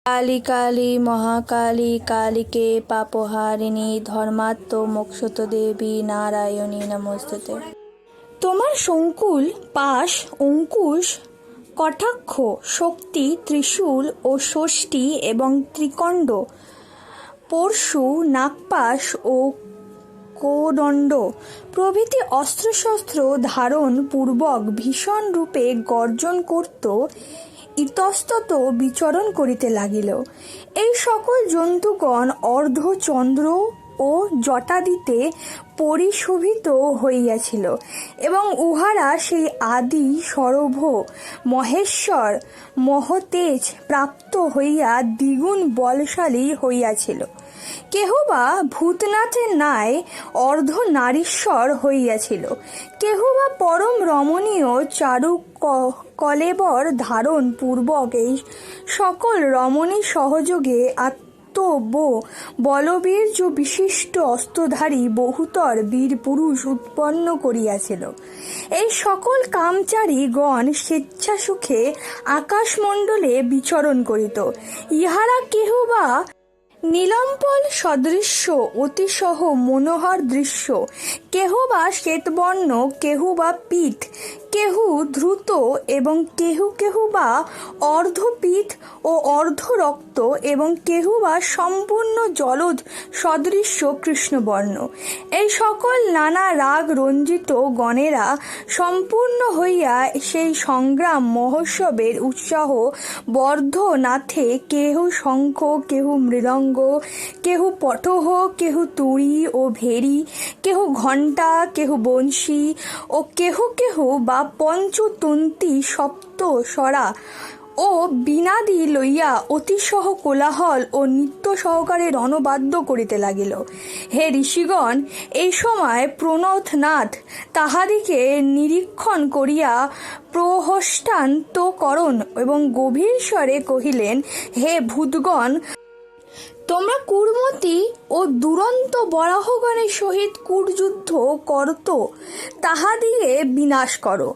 কালী কালী মহাকালী কালীকে পাপহারিণী ধর্মাত্ম মোক্ষত দেবী নারায়ণী নমস্তুতে। তোমার সংকুল পাশ অঙ্কুশ কটাক্ষ শক্তি ত্রিশূল ও ষষ্ঠী এবং ত্রিকণ্ড পরশু নাগপাশ ও কোদণ্ড প্রভৃতি অস্ত্রশস্ত্র ধারণ পূর্বক ভীষণ রূপে গর্জন করত ইতস্তত বিচরণ করিতে লাগিল। এই সকল জন্তুগণ অর্ধচন্দ্র ও জটাদিতে পরিশোভিত হইয়াছিল এবং উহারা সেই আদি সরভ মহেশ্বর মহতেজ প্রাপ্ত হইয়া দ্বিগুণ বলশালী হইয়াছিল। কেহ বা ভূতনাথের ন্যায় অর্ধ নারীশ্বর হইয়াছিল, কেহ বা পরম রমণীয় চারু কলেবর ধারণ পূর্বক এই সকল রমণী সহযোগে বলবীর্য বিশিষ্ট অস্ত্রধারী বহুতর বীর পুরুষ উৎপন্ন করিয়াছিল। এই সকল কামচারী গণ স্বেচ্ছাসুখে আকাশমণ্ডলে বিচরণ করিত। ইহারা কেহ বা নীলম্পল সদৃশ্য অতিশহ মনোহর দৃশ্য, কেহ বা শ্বেতবর্ণ, কেহ বা পীত, কেহ ধৃত এবং কেহ কেহ বা অর্ধপীত ও অর্ধরক্ত এবং কেহ বা সম্পূর্ণ জলদ সদৃশ্য কৃষ্ণবর্ণ। এই সকল নানা রাগ রঞ্জিত গণেরা সম্পূর্ণ হইয়া সেই সংগ্রাম মহোৎসবের উৎসাহ বর্ধনাথে কেহ শঙ্খ, কেহ মৃদঙ্গ, কেহ পটহ, কেহ তুড়ি ও ভেরি, কেহ ঘণ্টা, কেহ বংশী ও কেহ কেহ বা পঞ্চতন্তী সপ্ত স্বরা ও বীণাদি লইয়া অতিশহ কোলাহল ও নৃত্য সহকারে রণবাদ্য করিতে লাগিল। হে ঋষিগণ, এই সময় প্রণতনাথ তাহাদিকে নিরীক্ষণ করিয়া প্রহষ্টান্তকরণ এবং গভীর স্বরে কহিলেন, হে ভূতগণ, তোমরা কুর্মতি ও দুরন্ত বরাহগণের সহিত কুটযুদ্ধ করত, তাহাদিগে বিনাশ করো।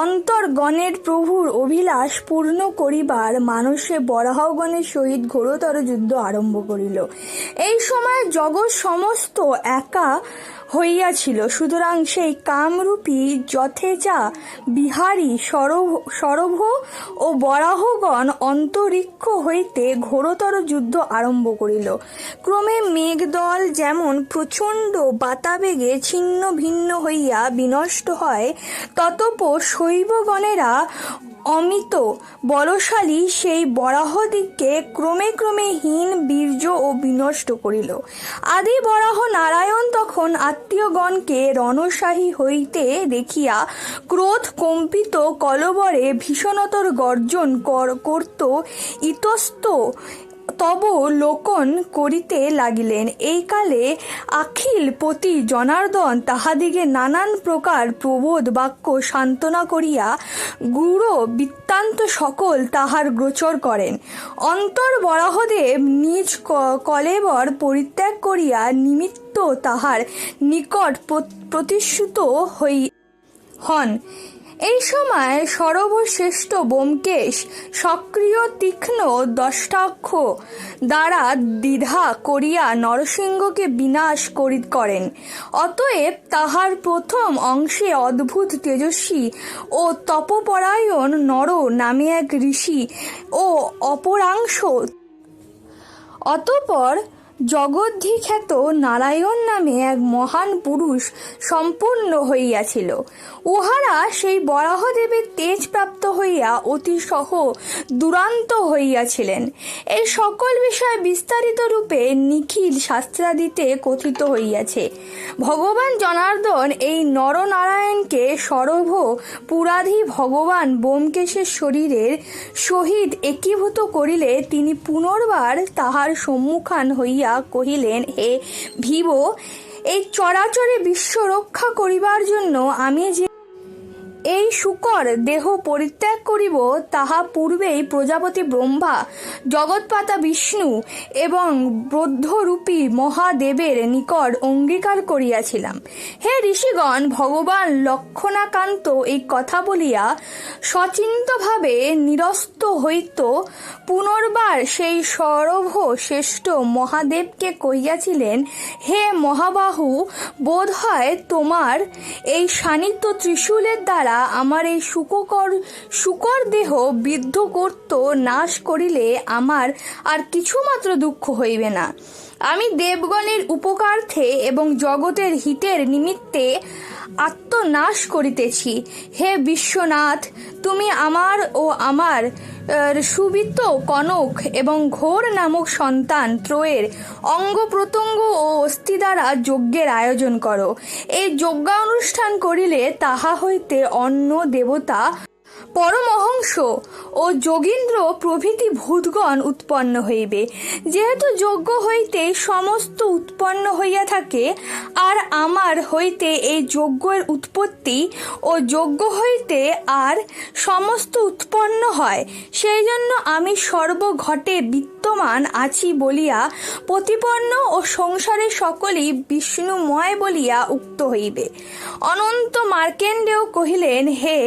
অন্তর্গণের প্রভুর অভিলাষ পূর্ণ করিবার মানসে বরাহগণের সহিত ঘোরতর যুদ্ধ আরম্ভ করিল। এই সময় জগৎ সমস্ত একা হইয়াছিল, সুতরাং সেই কামরূপী যথেজা বিহারী সরভ ও বরাহগণ অন্তরিক্ষ হইতে ঘোরতর যুদ্ধ আরম্ভ করিল। ক্রমে মেঘদল যেমন প্রচণ্ড বাতাবেগে ছিন্ন ভিন্ন হইয়া বিনষ্ট হয়, ততপর শৈবগণেরা অমিত বলশালী সেই বরাহদিগকে ক্রমে ক্রমে হীন বীর্য ও বিনষ্ট করিল। আদি বরাহ নারায়ণ তখন আত্মীয়গণকে রণশাহী হইতে দেখিয়া ক্রোধ কম্পিত কলবরে ভীষণতর গর্জন করত ইতস্ত তব লোকন করিতে লাগিলেন। এই কালে অখিল পতি জনার্দন তাহাদিগে নানান প্রকার প্রবোধ বাক্য সান্ত্বনা করিয়া গূঢ় বৃত্তান্ত সকল তাহার গোচর করেন। অন্তর বরাহদেব নিজ কলেবর পরিত্যাগ করিয়া নিমিত্ত তাহার নিকট প্রতিশ্রুত হন। এই সময় সর্বশ্রেষ্ঠ ব্যোমকেশ সক্রিয় তীক্ষ্ণ দষ্টাক্ষ দ্বারা দ্বিধা করিয়া নরসিংহকে বিনাশ করেন। অতএব তাহার প্রথম অংশে অদ্ভুত তেজস্বী ও তপপরায়ণ নর নামে এক ঋষি ও অপরাংশ অতঃপর জগদ্ধিখ্যাত নারায়ণ নামে এক মহান পুরুষ সম্পূর্ণ হইয়াছিল। উহারা সেই বরাহদেবের তেজ প্রাপ্ত হইয়া অতিশহ দুরান্ত হইয়াছিলেন। এই সকল বিষয় বিস্তারিত রূপে নিখিল শাস্ত্রাদিতে কথিত হইয়াছে। ভগবান জনার্দন এই নরনারায়ণকে সরভ পুরাধি ভগবান ব্যোমকেশের শরীরের সহিত একীভূত করিলে তিনি পুনর্বার তাহার সম্মুখান হইয়া কহিলেন, হে ভিব, এই চরাচরে বিশ্ব রক্ষা করিবার জন্য আমি যে এই শুকর দেহ পরিত্যাগ করিব, তাহা পূর্বেই প্রজাপতি ব্রহ্মা, জগৎপাতা বিষ্ণু এবং বৌদ্ধরূপী মহাদেবের নিকট অঙ্গীকার করিয়াছিলাম। হে ঋষিগণ, ভগবান লক্ষণাকান্ত এই কথা বলিয়া সচিন্তভাবে নিরস্ত হইত পুনর্বার সেই সর্বশ্রেষ্ঠ মহাদেবকে কহিয়াছিলেন, হে মহাবাহু, বোধ হয় তোমার এই শানিত ত্রিশূলের দ্বারা আমার এই শুকর দেহ বিদ্ধ করত নাশ করিলে আমার আর কিছুমাত্র দুঃখ হইবে না। আমি দেবগণের উপকার্থে এবং জগতের হিতের নিমিত্তে আত্মনাশ করিতেছি। হে বিশ্বনাথ, তুমি আমার ও আমার সুবিত কনক এবং ঘোর নামক সন্তান ত্রয়ের অঙ্গ প্রত্যঙ্গ ও অস্থি দ্বারা যজ্ঞের আয়োজন করো। এই যজ্ঞানুষ্ঠান করিলে তাহা হইতে অন্য দেবতা, পরমহংস ও যোগীন্দ্র প্রভৃতি ভূতগণ উৎপন্ন হইবে। যেহেতু যজ্ঞ হইতে সমস্ত উৎপন্ন হইয়া থাকে, আর আমার হইতে এই যজ্ঞের উৎপত্তি ও যজ্ঞ হইতে আর সমস্ত উৎপন্ন হয়, সেই জন্য আমি সর্বঘটে বিদ্যমান আছি বলিয়া প্রতিপন্ন ও সংসারে সকলেই বিষ্ণুময় বলিয়া উক্ত হইবে। অনন্ত মার্কেন্ডেয় কহিলেন, হে